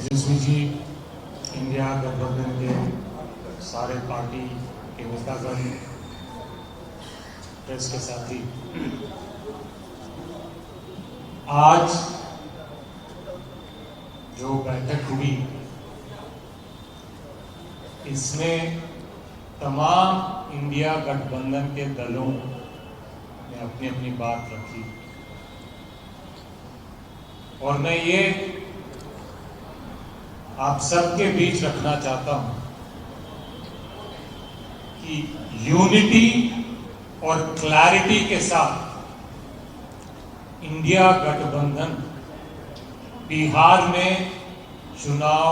Tejashwi ji, India गठबंधन के सारे पार्टी के नेतागण, प्रेस के साथी, आज जो बैठक हुई इसमें तमाम इंडिया गठबंधन के दलों ने अपनी अपनी बात रखी और मैं ये आप सबके बीच रखना चाहता हूं कि यूनिटी और क्लैरिटी के साथ इंडिया गठबंधन बिहार में चुनाव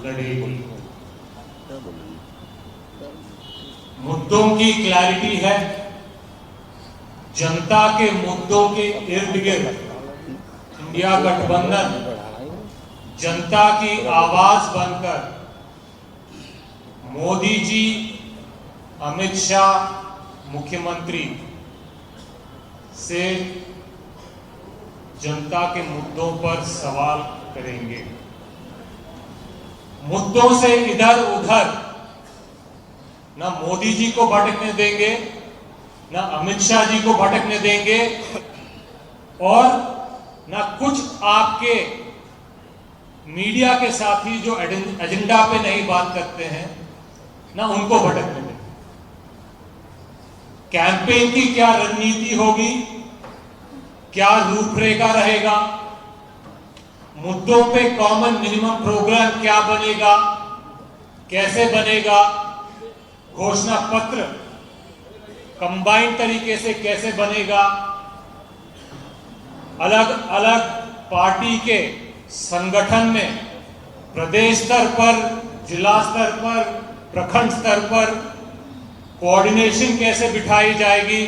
लड़ेगी। मुद्दों की क्लैरिटी है, जनता के मुद्दों के इर्द गिर्द इंडिया गठबंधन जनता की आवाज बनकर मोदी जी, अमित शाह मुख्यमंत्री से जनता के मुद्दों पर सवाल करेंगे। मुद्दों से इधर उधर ना मोदी जी को भटकने देंगे, ना अमित शाह जी को भटकने देंगे और ना कुछ आपके मीडिया के साथी जो एजेंडा पे नहीं बात करते हैं ना उनको भटकने देंगे। कैंपेन की क्या रणनीति होगी, क्या रूपरेखा रहेगा, मुद्दों पे कॉमन मिनिमम प्रोग्राम क्या बनेगा, कैसे बनेगा, घोषणा पत्र कंबाइंड तरीके से कैसे बनेगा, अलग अलग पार्टी के संगठन में प्रदेश स्तर पर, जिला स्तर पर, प्रखंड स्तर पर कोऑर्डिनेशन कैसे बिठाई जाएगी,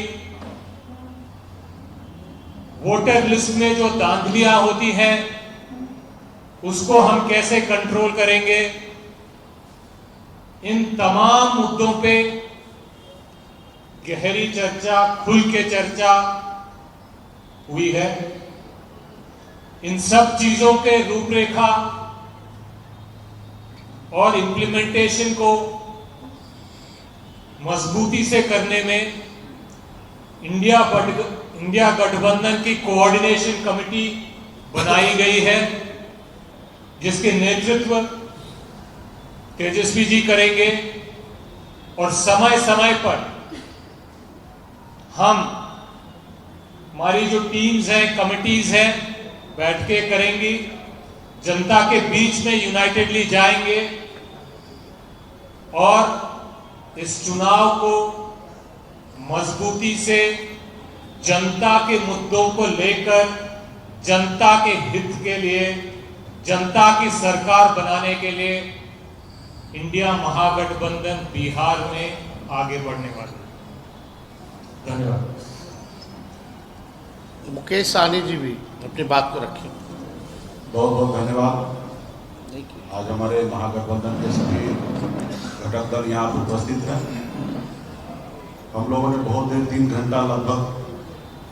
वोटर लिस्ट में जो धांधलियां होती हैं उसको हम कैसे कंट्रोल करेंगे। इन तमाम मुद्दों पे गहरी चर्चा, खुल के चर्चा हुई है। इन सब चीजों के रूपरेखा और इंप्लीमेंटेशन को मजबूती से करने में इंडिया गठबंधन की कोऑर्डिनेशन कमेटी बनाई गई है, जिसके नेतृत्व तेजस्वी जी करेंगे और समय समय पर हमारी जो टीम्स हैं, कमिटीज हैं, बैठ के करेंगी, जनता के बीच में यूनाइटेडली जाएंगे और इस चुनाव को मजबूती से जनता के मुद्दों को लेकर, जनता के हित के लिए, जनता की सरकार बनाने के लिए इंडिया महागठबंधन बिहार में आगे बढ़ने वाला है। धन्यवाद। मुकेश सहनी जी भी अपनी बात को रखें। बहुत बहुत धन्यवाद। आज हमारे महागठबंधन के सभी घटक दल यहाँ पर उपस्थित हैं। हम लोगों ने बहुत देर 3 घंटा लगभग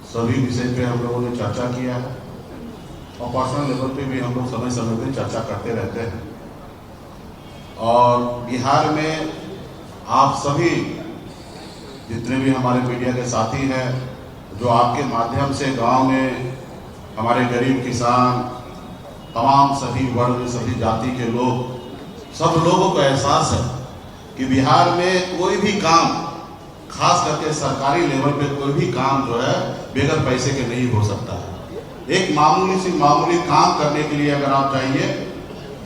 सभी विषय पे हम लोगों ने चर्चा किया है और पर्सनल लेवल पे भी हम लोग समय समय पे चर्चा करते रहते हैं। और बिहार में आप सभी जितने भी हमारे मीडिया के साथी हैं, जो आपके माध्यम से गांव में हमारे गरीब किसान, तमाम सभी वर्ग, सभी जाति के लोग, सब लोगों को एहसास है कि बिहार में कोई भी काम, खास करके सरकारी लेवल पे कोई भी काम जो है बगैर पैसे के नहीं हो सकता है। एक मामूली काम करने के लिए अगर आप जाइए,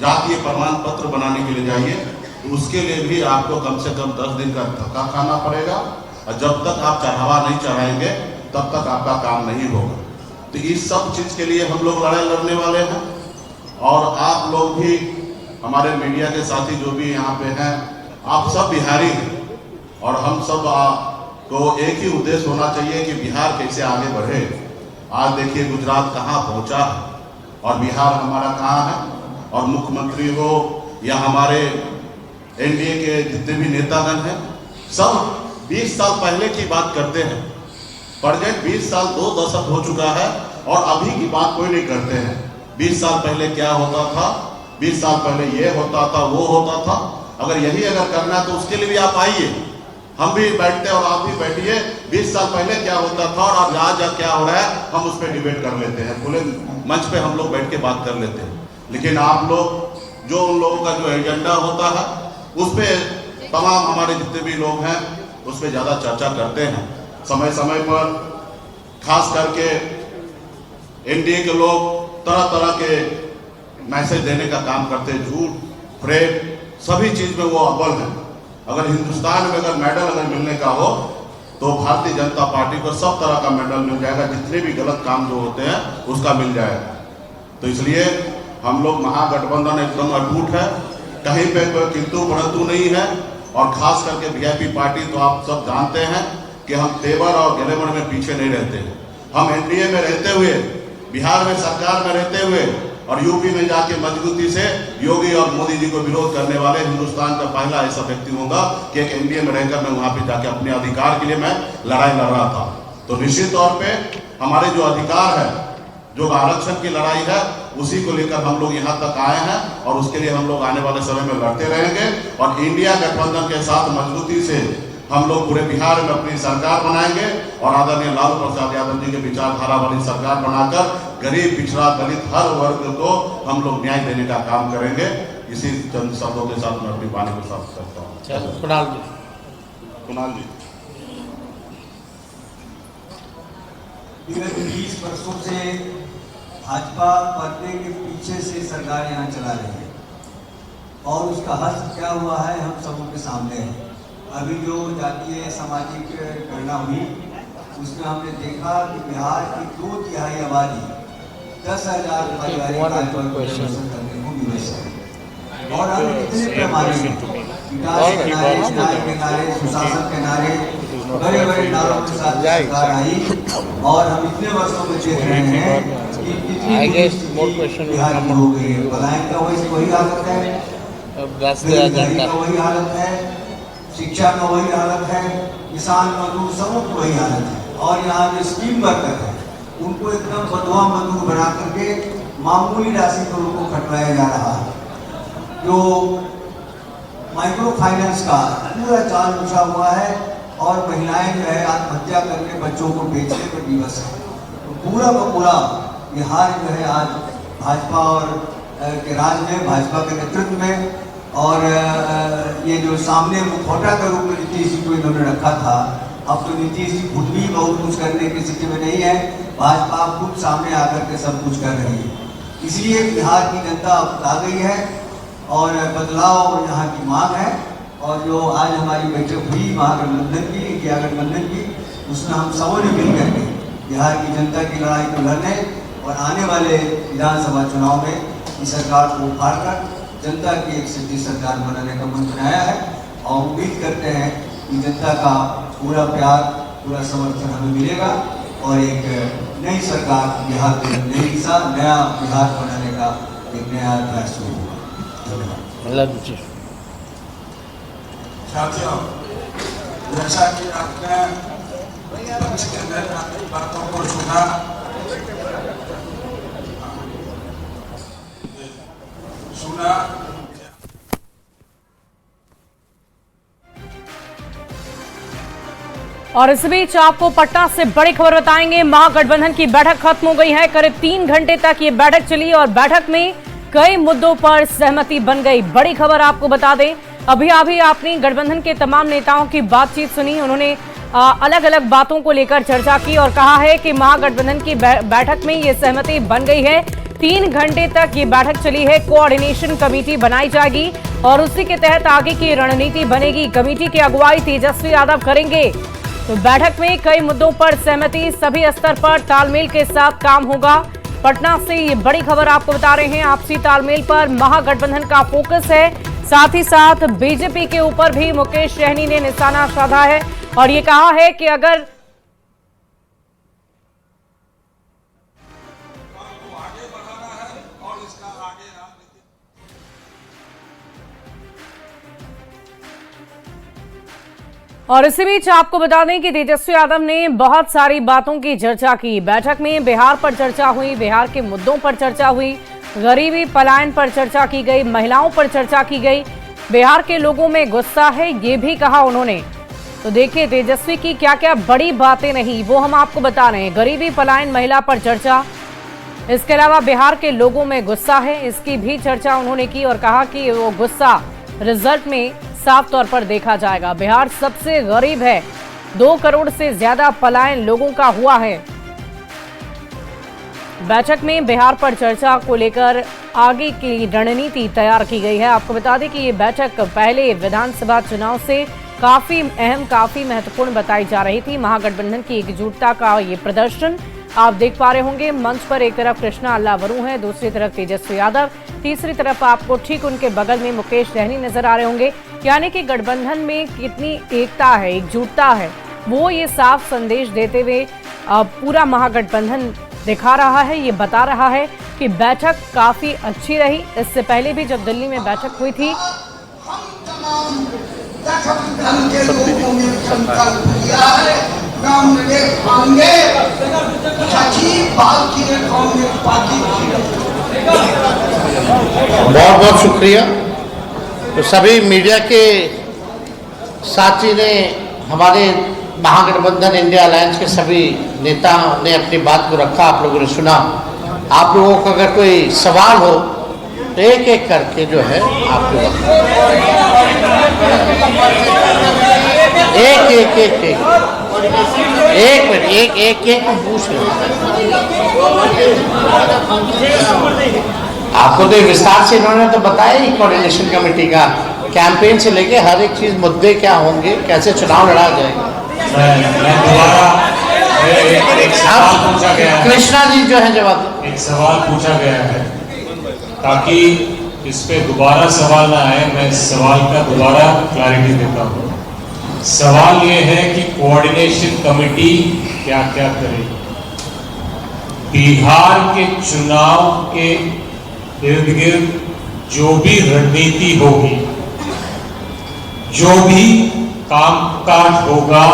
जातीय प्रमाण पत्र बनाने के लिए जाइए, तो उसके लिए भी आपको कम से कम 10 दिन का धक्का खाना पड़ेगा और जब तक आप चढ़ावा नहीं चढ़ाएंगे तब तक आपका काम नहीं होगा। तो इस सब चीज के लिए हम लोग लड़ाई लड़ने वाले हैं और आप लोग भी, हमारे मीडिया के साथी जो भी यहाँ पे हैं, आप सब बिहारी हैं और हम सब को एक ही उद्देश्य होना चाहिए कि बिहार कैसे आगे बढ़े। आज देखिए गुजरात कहाँ पहुँचा और बिहार हमारा कहाँ है, और मुख्यमंत्री हो या हमारे एनडीए के जितने भी नेतागण हैं, सब 20 साल पहले की बात करते हैं। प्रेजेंट 20 साल 2 दशक हो चुका है और अभी की बात कोई नहीं करते हैं। 20 साल पहले क्या होता था 20 साल पहले ये होता था, वो होता था। अगर यही करना है तो उसके लिए भी आप आइए, हम भी बैठते और आप भी बैठिए। 20 साल पहले क्या होता था और आज क्या हो रहा है, हम उस पर डिबेट कर लेते हैं, खुले मंच पे हम लोग बैठ के बात कर लेते हैं। लेकिन आप लोग जो उन लोगों का जो एजेंडा होता है उस पर तमाम हमारे जितने भी लोग हैं उस पर ज़्यादा चर्चा करते हैं। समय समय पर खास करके एनडीए के लोग तरह तरह के मैसेज देने का काम करते हैं, झूठ, फ्रेब, सभी चीज में वो अव्वल है। अगर हिंदुस्तान में मेडल मिलने का हो तो भारतीय जनता पार्टी को सब तरह का मेडल मिल जाएगा, जितने भी गलत काम जो होते हैं उसका मिल जाएगा। तो इसलिए हम लोग महागठबंधन एकदम अटूट है, कहीं पे कोई किंतु परंतु नहीं है। और खास करके वीआईपी पार्टी तो आप सब जानते हैं कि हम तेवर और गलेवर में पीछे नहीं रहते हैं। हम एनडीए में रहते हुए, बिहार में सरकार में रहते हुए और यूपी में जाके मजबूती से योगी और मोदी जी को विरोध करने वाले हिंदुस्तान का पहला ऐसा व्यक्ति होगा कि एक एनडीए में रहकर मैं वहां पे जाके अपने अधिकार के लिए मैं लड़ाई लड़ रहा था। तो निश्चित तौर पे हमारे जो अधिकार है, जो आरक्षण की लड़ाई है, उसी को लेकर हम लोग यहाँ तक आए हैं और उसके लिए हम लोग आने वाले समय में लड़ते रहेंगे। और इंडिया गठबंधन के साथ मजबूती से हम लोग पूरे बिहार में अपनी सरकार बनाएंगे और आदरणीय लालू प्रसाद यादव जी के विचारधारा वाली सरकार बनाकर गरीब, पिछड़ा, दलित हर वर्ग को हम लोग न्याय देने का काम करेंगे। इसी चंद शब्दों के साथ मैं अपनी वाणी को समाप्त करता हूँ। कुणाल जी, विगत 20 वर्षों से भाजपा पर्दे के पीछे से सरकार यहाँ चला रही है और उसका हश्र क्या हुआ है हम सबों के सामने है। अभी जो जातीय सामाजिक गणना हुई उसमें हमने देखा कि बिहार की 2/3 आबादी 10,000 पारिवारिक करने को विवश है। और हम कितने पैमाने विकास के नारे, न्याय के नारे, सुशासन के नारे, बड़े बड़े नारों के साथ सरकार आई और हम इतने वर्षों में देख रहे हैं कि कितनी बिहार की हो गई है। पलायन का वही हालत है, बेरोजगारी का वही हालत है, शिक्षा का वही हालत है, किसान मजदूर सबों की वही हालत है। और यहाँ जो स्कीम वर्कर है उनको एकदम बंधुआ मजदूर बना करके मामूली राशि पर उनको खटवाया जा रहा है। जो माइक्रो फाइनेंस का पूरा जाल बिछा हुआ है और महिलाएं जो है आत्महत्या करके बच्चों को बेचने पर विवश है। तो पूरा का पूरा बिहार जो है आज भाजपा और के राज में, भाजपा के नेतृत्व में, और ये जो सामने मुखौटा के रूप में नीतीश जी को इन्होंने रखा था, अब तो नीतीश जी खुद भी बहुत कुछ करने की स्थिति में नहीं है, भाजपा खुद सामने आकर के सब कुछ कर रही है। इसलिए बिहार की जनता अब आ गई है और बदलाव यहाँ की मांग है। और जो आज हमारी बैठक हुई महागठबंधन की, इंडिया गठबंधन की, उसमें हम सबों ने मिल करके बिहार की जनता की लड़ाई को लड़ने और आने वाले विधानसभा चुनाव में इस सरकार को उखाड़कर जनता की एक सिद्धि सरकार बनाने का मंत्र आया है। और उम्मीद करते हैं कि जनता का पूरा प्यार, पूरा समर्थन हमें मिलेगा और एक नई सरकार बिहार में, नई दिशा, नया बिहार बनाने का एक नया प्रयास शुरू होगा। साथियों, जैसा कि आपने इसके अंदर आपकी बातों को सुना, और इस बीच आपको पटना से बड़ी खबर बताएंगे। महागठबंधन की बैठक खत्म हो गई है। करीब 3 घंटे तक ये बैठक चली और बैठक में कई मुद्दों पर सहमति बन गई। बड़ी खबर आपको बता दें, अभी आपने गठबंधन के तमाम नेताओं की बातचीत सुनी। उन्होंने अलग अलग बातों को लेकर चर्चा की और कहा है कि महागठबंधन की बैठक में ये सहमति बन गई है। 3 घंटे तक ये बैठक चली है। कोऑर्डिनेशन कमेटी बनाई जाएगी और उसी के तहत आगे की रणनीति बनेगी। कमेटी की अगुवाई तेजस्वी यादव करेंगे। तो बैठक में कई मुद्दों पर सहमति, सभी स्तर पर तालमेल के साथ काम होगा। पटना से ये बड़ी खबर आपको बता रहे हैं। आपसी तालमेल पर महागठबंधन का फोकस है। साथ ही साथ बीजेपी के ऊपर भी मुकेश सहनी ने निशाना साधा है और ये कहा है कि अगर और इसी बीच आपको बता दें कि तेजस्वी यादव ने बहुत सारी बातों की चर्चा की। बैठक में बिहार पर चर्चा हुई, बिहार के मुद्दों पर चर्चा हुई, गरीबी पलायन पर चर्चा की गई, महिलाओं पर चर्चा की गई। बिहार के लोगों में गुस्सा है, ये भी कहा उन्होंने। तो देखिए तेजस्वी की क्या क्या बड़ी बातें रही वो हम आपको बता रहे हैं। गरीबी पलायन महिला पर चर्चा, इसके अलावा बिहार के लोगों में गुस्सा है, इसकी भी चर्चा उन्होंने की और कहा कि वो गुस्सा रिजल्ट में साफ तौर पर देखा जाएगा। बिहार सबसे गरीब है, 2 करोड़ से ज्यादा पलायन लोगों का हुआ है। बैठक में बिहार पर चर्चा को लेकर आगे की रणनीति तैयार की गई है। आपको बता दें कि ये बैठक पहले विधानसभा चुनाव से काफी अहम, काफी महत्वपूर्ण बताई जा रही थी। महागठबंधन की एकजुटता का ये प्रदर्शन आप देख पा रहे होंगे। मंच पर एक तरफ कृष्णा अल्लावरू हैं, दूसरी तरफ तेजस्वी यादव, तीसरी तरफ आपको ठीक उनके बगल में मुकेश सहनी नजर आ रहे होंगे। यानी कि गठबंधन में कितनी एकता है, एकजुटता है, वो ये साफ संदेश देते हुए पूरा महागठबंधन दिखा रहा है, ये बता रहा है कि बैठक काफी अच्छी रही। इससे पहले भी जब दिल्ली में बैठक हुई थी बहुत बहुत शुक्रिया। तो सभी मीडिया के साथी ने, हमारे महागठबंधन इंडिया अलायंस के सभी नेताओं ने अपनी बात को रखा, आप लोगों ने सुना। आप लोगों को अगर कोई सवाल हो तो एक एक करके जो है आप लोग एक पूछ लो। आपको तो विस्तार से इन्होंने तो बताया ही कोऑर्डिनेशन कमेटी का कैंपेन से लेके हर एक चीज, मुद्दे क्या होंगे, कैसे चुनाव लड़ा जाएगा। मैं दोबारा एक सवाल पूछा गया है, कृष्णा जी जो है जवाब, एक सवाल पूछा गया है ताकि इस पे दोबारा सवाल ना आए, मैं इस सवाल का दोबारा क्लैरिटी देता हूँ। सवाल ये है कि कोऑर्डिनेशन कमेटी क्या क्या करेगी। बिहार के चुनाव के इर्द गिर्द जो भी रणनीति होगी, जो भी कामकाज होगा,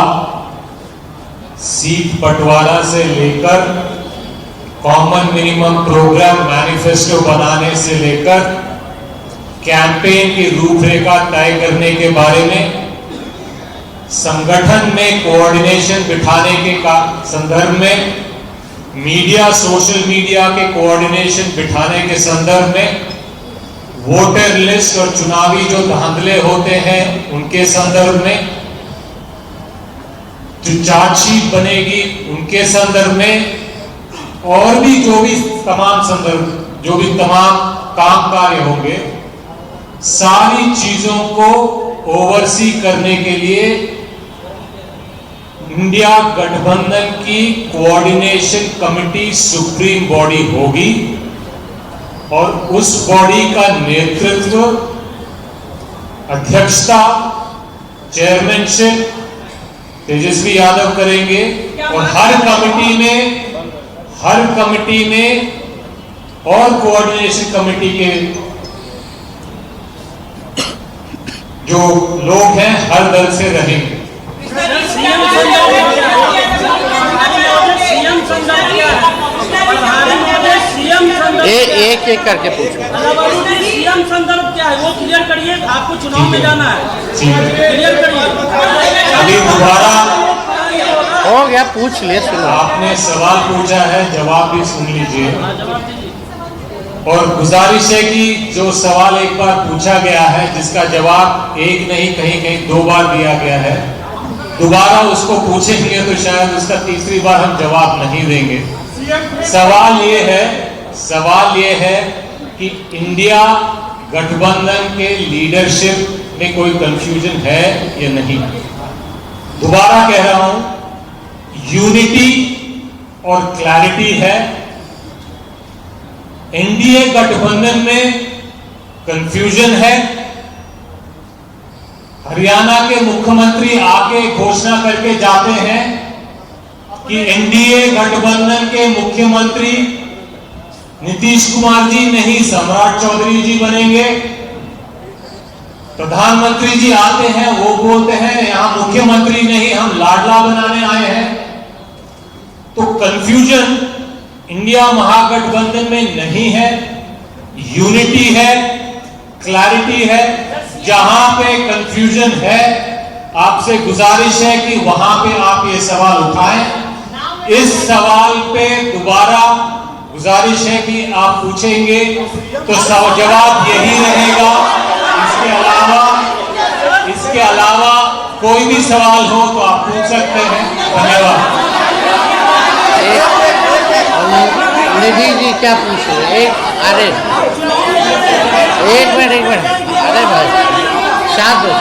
सीट बंटवारा से लेकर कॉमन मिनिमम प्रोग्राम मैनिफेस्टो बनाने से लेकर कैंपेन की रूपरेखा तय करने के बारे में, संगठन में कोऑर्डिनेशन बिठाने के संदर्भ में, मीडिया, सोशल मीडिया के कोऑर्डिनेशन बिठाने के संदर्भ में, वोटर लिस्ट और चुनावी जो धांधले होते हैं उनके संदर्भ में, जो चार्जशीट बनेगी उनके संदर्भ में, और भी जो भी तमाम संदर्भ, जो भी तमाम काम कार्य होंगे, सारी चीजों को ओवरसी करने के लिए इंडिया गठबंधन की कोऑर्डिनेशन कमेटी सुप्रीम बॉडी होगी और उस बॉडी का नेतृत्व, अध्यक्षता, चेयरमैनशिप तेजस्वी यादव करेंगे। और हर कमेटी में और कोऑर्डिनेशन कमेटी के जो लोग हैं हर दल से रहेंगे। एक एक करके पूछो। सीएम संदर्भ क्या है वो क्लियर करिए, आपको चुनाव में जाना है, क्लियर करिए। अभी दोबारा हो गया, पूछ ले, सुनो। आपने सवाल पूछा है, जवाब भी सुन लीजिए। और गुजारिश है कि जो सवाल एक बार पूछा गया है, जिसका जवाब एक नहीं कहीं कहीं 2 बार दिया गया है, दोबारा उसको पूछेंगे तो शायद उसका तीसरी बार हम जवाब नहीं देंगे। सवाल ये है कि इंडिया गठबंधन के लीडरशिप में कोई कंफ्यूजन है या नहीं। दोबारा कह रहा हूं, यूनिटी और क्लैरिटी है। एनडीए गठबंधन में कंफ्यूजन है। हरियाणा के मुख्यमंत्री आके घोषणा करके जाते हैं कि एनडीए गठबंधन के मुख्यमंत्री नीतीश कुमार जी नहीं, सम्राट चौधरी जी बनेंगे। प्रधानमंत्री जी आते हैं, वो बोलते हैं यहां मुख्यमंत्री नहीं, हम लाडला बनाने आए हैं। तो कंफ्यूजन इंडिया महागठबंधन में नहीं है। यूनिटी है, क्लैरिटी है। जहां पे कंफ्यूजन है, आपसे गुजारिश है कि वहां पे आप ये सवाल उठाएं। इस सवाल पे दोबारा गुजारिश है कि आप पूछेंगे तो जवाब यही रहेगा। इसके अलावा कोई भी सवाल हो तो आप पूछ सकते हैं। धन्यवाद। निधि जी क्या पूछ रहे हैं? अरे एक मिनट अरे भाई शांत हो।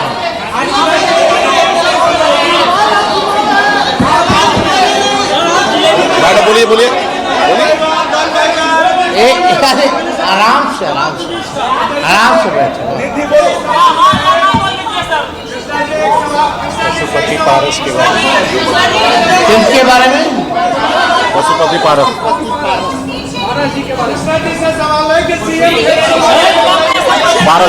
बोलिए एक आराम से बैठो। पशुपति पारस के बारे में, किसके बारे में? पशुपति पारस। सवाल है कि